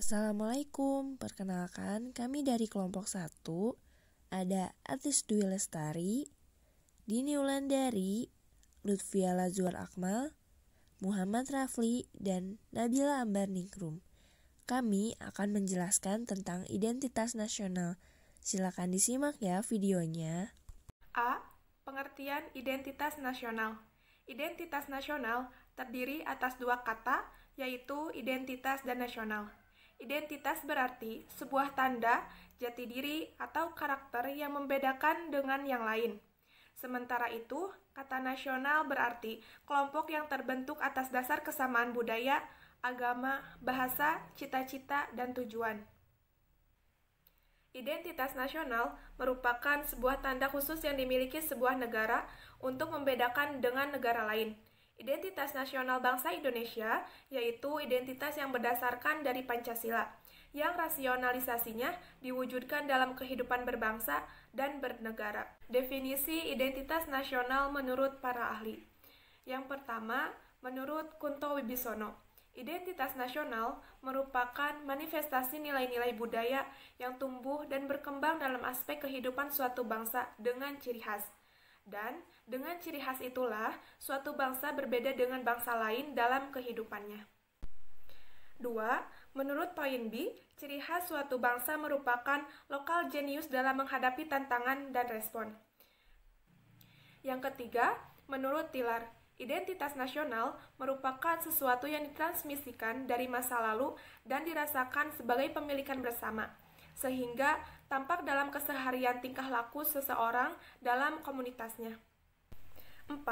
Assalamualaikum, perkenalkan kami dari kelompok 1, ada Atis Dwi Lestari, Dini Wulandari, Lutfia Lazuar Akmal, Muhammad Rafli, dan Nabila Ambar Ningrum. Kami akan menjelaskan tentang identitas nasional. Silakan disimak ya videonya. A. Pengertian identitas nasional. Identitas nasional terdiri atas dua kata, yaitu identitas dan nasional. Identitas berarti sebuah tanda, jati diri, atau karakter yang membedakan dengan yang lain. Sementara itu, kata nasional berarti kelompok yang terbentuk atas dasar kesamaan budaya, agama, bahasa, cita-cita, dan tujuan. Identitas nasional merupakan sebuah tanda khusus yang dimiliki sebuah negara untuk membedakan dengan negara lain. Identitas nasional bangsa Indonesia yaitu identitas yang berdasarkan dari Pancasila, yang rasionalisasinya diwujudkan dalam kehidupan berbangsa dan bernegara. Definisi identitas nasional menurut para ahli. Yang pertama, menurut Kunto Wibisono, identitas nasional merupakan manifestasi nilai-nilai budaya yang tumbuh dan berkembang dalam aspek kehidupan suatu bangsa dengan ciri khas. Dan dengan ciri khas itulah suatu bangsa berbeda dengan bangsa lain dalam kehidupannya. 2. Menurut poin B, ciri khas suatu bangsa merupakan lokal genius dalam menghadapi tantangan dan respon. Yang ketiga, menurut Tiller, identitas nasional merupakan sesuatu yang ditransmisikan dari masa lalu dan dirasakan sebagai pemilikan bersama, sehingga tampak dalam keseharian tingkah laku seseorang dalam komunitasnya. 4.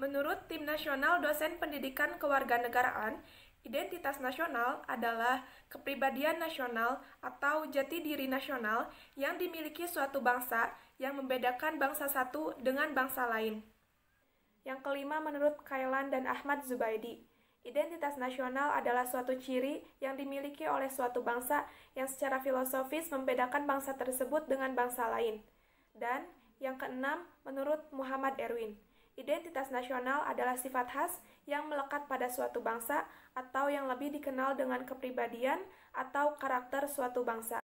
Menurut Tim Nasional Dosen Pendidikan Kewarganegaraan, identitas nasional adalah kepribadian nasional atau jati diri nasional yang dimiliki suatu bangsa yang membedakan bangsa satu dengan bangsa lain. Yang kelima, menurut Kailan dan Ahmad Zubaidi, identitas nasional adalah suatu ciri yang dimiliki oleh suatu bangsa yang secara filosofis membedakan bangsa tersebut dengan bangsa lain. Dan yang keenam, menurut Muhammad Erwin, identitas nasional adalah sifat khas yang melekat pada suatu bangsa atau yang lebih dikenal dengan kepribadian atau karakter suatu bangsa.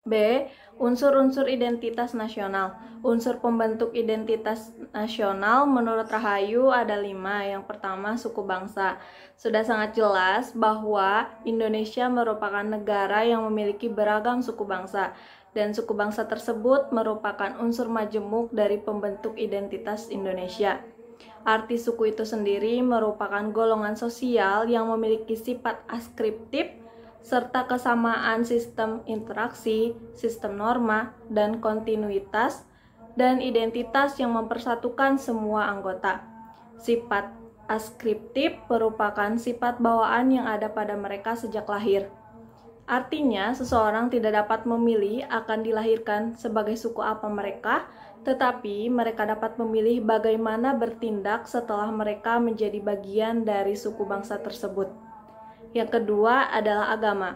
B. Unsur-unsur identitas nasional. Unsur pembentuk identitas nasional menurut Rahayu ada 5. Yang pertama, suku bangsa. Sudah sangat jelas bahwa Indonesia merupakan negara yang memiliki beragam suku bangsa, dan suku bangsa tersebut merupakan unsur majemuk dari pembentuk identitas Indonesia. Arti suku itu sendiri merupakan golongan sosial yang memiliki sifat askriptif serta kesamaan sistem interaksi, sistem norma, dan kontinuitas, dan identitas yang mempersatukan semua anggota. Sifat askriptif merupakan sifat bawaan yang ada pada mereka sejak lahir. Artinya, seseorang tidak dapat memilih akan dilahirkan sebagai suku apa mereka, tetapi mereka dapat memilih bagaimana bertindak setelah mereka menjadi bagian dari suku bangsa tersebut. Yang kedua adalah agama.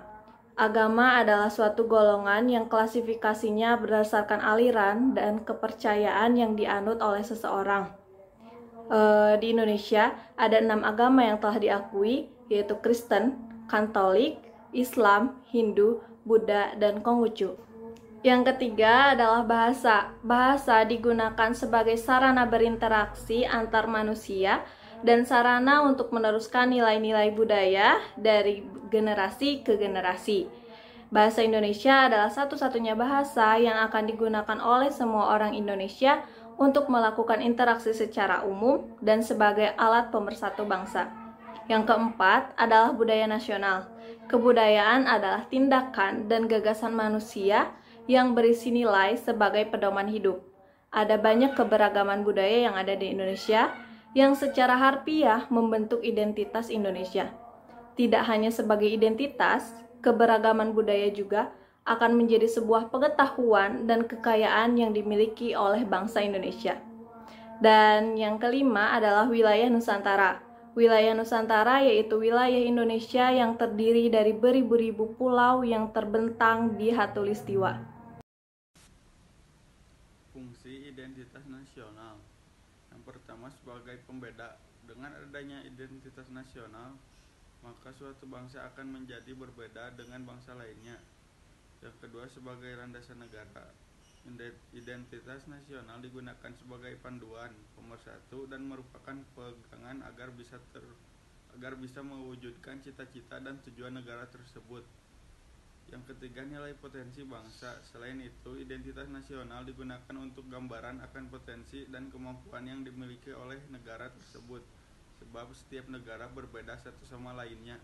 Agama adalah suatu golongan yang klasifikasinya berdasarkan aliran dan kepercayaan yang dianut oleh seseorang. Di Indonesia ada 6 agama yang telah diakui, yaitu Kristen, Katolik, Islam, Hindu, Buddha, dan Konghucu. Yang ketiga adalah bahasa. Bahasa digunakan sebagai sarana berinteraksi antar manusia dan sarana untuk meneruskan nilai-nilai budaya dari generasi ke generasi. Bahasa Indonesia adalah satu-satunya bahasa yang akan digunakan oleh semua orang Indonesia untuk melakukan interaksi secara umum dan sebagai alat pemersatu bangsa. Yang keempat adalah budaya nasional. Kebudayaan adalah tindakan dan gagasan manusia yang berisi nilai sebagai pedoman hidup. Ada banyak keberagaman budaya yang ada di Indonesia yang secara harfiah membentuk identitas Indonesia. Tidak hanya sebagai identitas, keberagaman budaya juga akan menjadi sebuah pengetahuan dan kekayaan yang dimiliki oleh bangsa Indonesia. Dan yang kelima adalah wilayah Nusantara. Wilayah Nusantara yaitu wilayah Indonesia yang terdiri dari beribu-ribu pulau yang terbentang di khatulistiwa. Fungsi identitas nasional. Yang pertama, sebagai pembeda. Dengan adanya identitas nasional, maka suatu bangsa akan menjadi berbeda dengan bangsa lainnya. Yang kedua, sebagai landasan negara. Identitas nasional digunakan sebagai panduan, pemersatu, dan merupakan pegangan agar bisa mewujudkan cita-cita dan tujuan negara tersebut. Yang ketiga, nilai potensi bangsa. Selain itu, identitas nasional digunakan untuk gambaran akan potensi dan kemampuan yang dimiliki oleh negara tersebut, sebab setiap negara berbeda satu sama lainnya.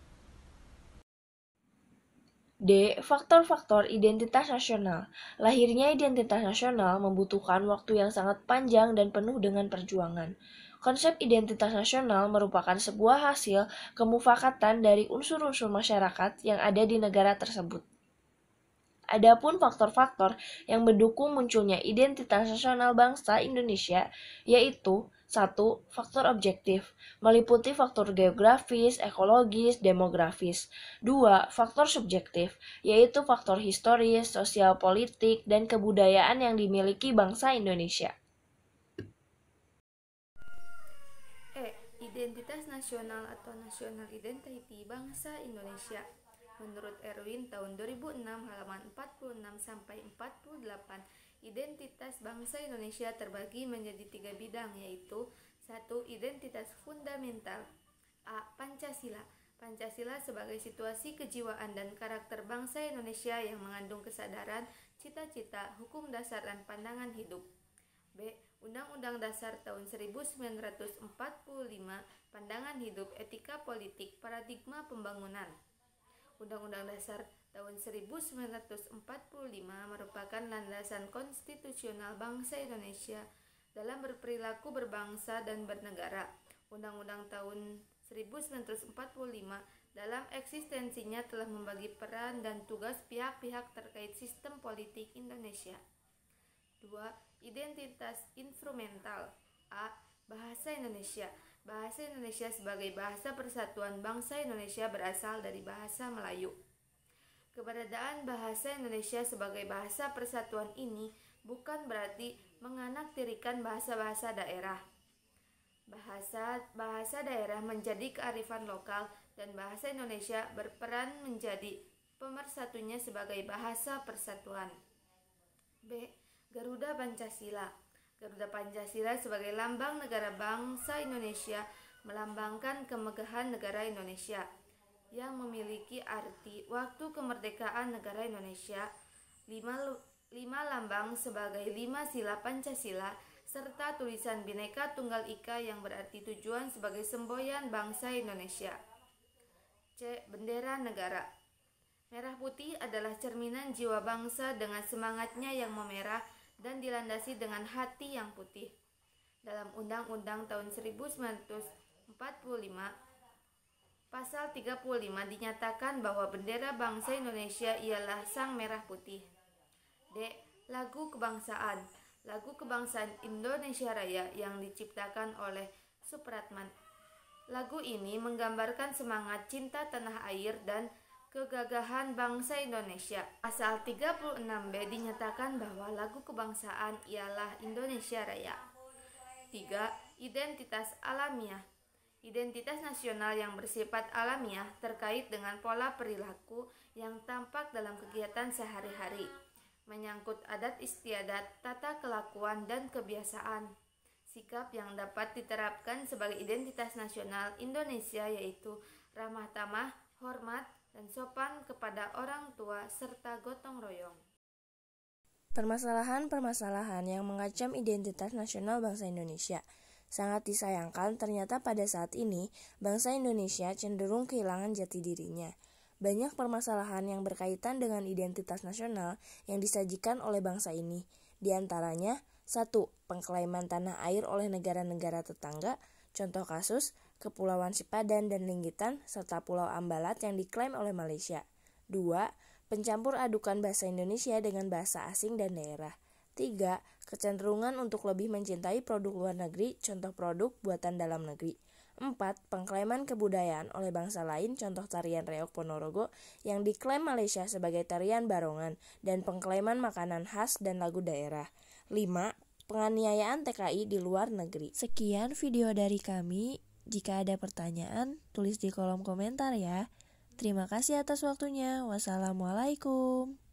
D. Faktor-faktor identitas nasional. Lahirnya identitas nasional membutuhkan waktu yang sangat panjang dan penuh dengan perjuangan. Konsep identitas nasional merupakan sebuah hasil kemufakatan dari unsur-unsur masyarakat yang ada di negara tersebut. Adapun faktor-faktor yang mendukung munculnya identitas nasional bangsa Indonesia yaitu 1. Faktor objektif, meliputi faktor geografis, ekologis, demografis. 2. Faktor subjektif, yaitu faktor historis, sosial politik, dan kebudayaan yang dimiliki bangsa Indonesia. Identitas nasional atau national identity bangsa Indonesia. Menurut Erwin tahun 2006 halaman 46 sampai 48, identitas bangsa Indonesia terbagi menjadi 3 bidang, yaitu 1. Identitas fundamental. A. Pancasila. Pancasila sebagai situasi kejiwaan dan karakter bangsa Indonesia yang mengandung kesadaran, cita-cita, hukum dasar dan pandangan hidup. B. Undang-Undang Dasar tahun 1945, pandangan hidup, etika politik, paradigma pembangunan. Undang-Undang Dasar tahun 1945 merupakan landasan konstitusional bangsa Indonesia dalam berperilaku berbangsa dan bernegara. Undang-Undang tahun 1945 dalam eksistensinya telah membagi peran dan tugas pihak-pihak terkait sistem politik Indonesia. 2. Identitas instrumental. A. Bahasa Indonesia. Bahasa Indonesia sebagai bahasa persatuan bangsa Indonesia berasal dari bahasa Melayu. Keberadaan bahasa Indonesia sebagai bahasa persatuan ini bukan berarti menganaktirikan bahasa-bahasa daerah. Bahasa daerah menjadi kearifan lokal dan bahasa Indonesia berperan menjadi pemersatunya sebagai bahasa persatuan. B. Garuda Pancasila. Garuda Pancasila sebagai lambang negara bangsa Indonesia melambangkan kemegahan negara Indonesia yang memiliki arti waktu kemerdekaan negara Indonesia, 5 lambang sebagai 5 sila Pancasila, serta tulisan Bhinneka Tunggal Ika yang berarti tujuan sebagai semboyan bangsa Indonesia. C. Bendera negara. Merah putih adalah cerminan jiwa bangsa dengan semangatnya yang memerah dan dilandasi dengan hati yang putih. Dalam Undang-Undang tahun 1945, Pasal 35 dinyatakan bahwa bendera bangsa Indonesia ialah sang merah putih. D. Lagu kebangsaan. Lagu kebangsaan Indonesia Raya yang diciptakan oleh Supratman. Lagu ini menggambarkan semangat cinta tanah air dan kegagahan bangsa Indonesia. Pasal 36B dinyatakan bahwa lagu kebangsaan ialah Indonesia Raya. 3. Identitas alamiah. Identitas nasional yang bersifat alamiah terkait dengan pola perilaku yang tampak dalam kegiatan sehari-hari, menyangkut adat istiadat, tata kelakuan, dan kebiasaan. Sikap yang dapat diterapkan sebagai identitas nasional Indonesia yaitu ramah tamah, hormat, dan sopan kepada orang tua serta gotong royong. Permasalahan-permasalahan yang mengancam identitas nasional bangsa Indonesia. Sangat disayangkan ternyata pada saat ini bangsa Indonesia cenderung kehilangan jati dirinya. Banyak permasalahan yang berkaitan dengan identitas nasional yang disajikan oleh bangsa ini. Di antaranya, 1. Pengklaiman tanah air oleh negara-negara tetangga. Contoh kasus, Kepulauan Sipadan dan Linggitan, serta Pulau Ambalat yang diklaim oleh Malaysia. 2. Pencampur adukan bahasa Indonesia dengan bahasa asing dan daerah. 3. Kecenderungan untuk lebih mencintai produk luar negeri, contoh produk buatan dalam negeri. 4. Pengklaiman kebudayaan oleh bangsa lain, contoh tarian reok Ponorogo yang diklaim Malaysia sebagai tarian barongan, dan pengklaiman makanan khas dan lagu daerah. 5. Penganiayaan TKI di luar negeri. Sekian video dari kami. Jika ada pertanyaan, tulis di kolom komentar ya. Terima kasih atas waktunya. Wassalamualaikum.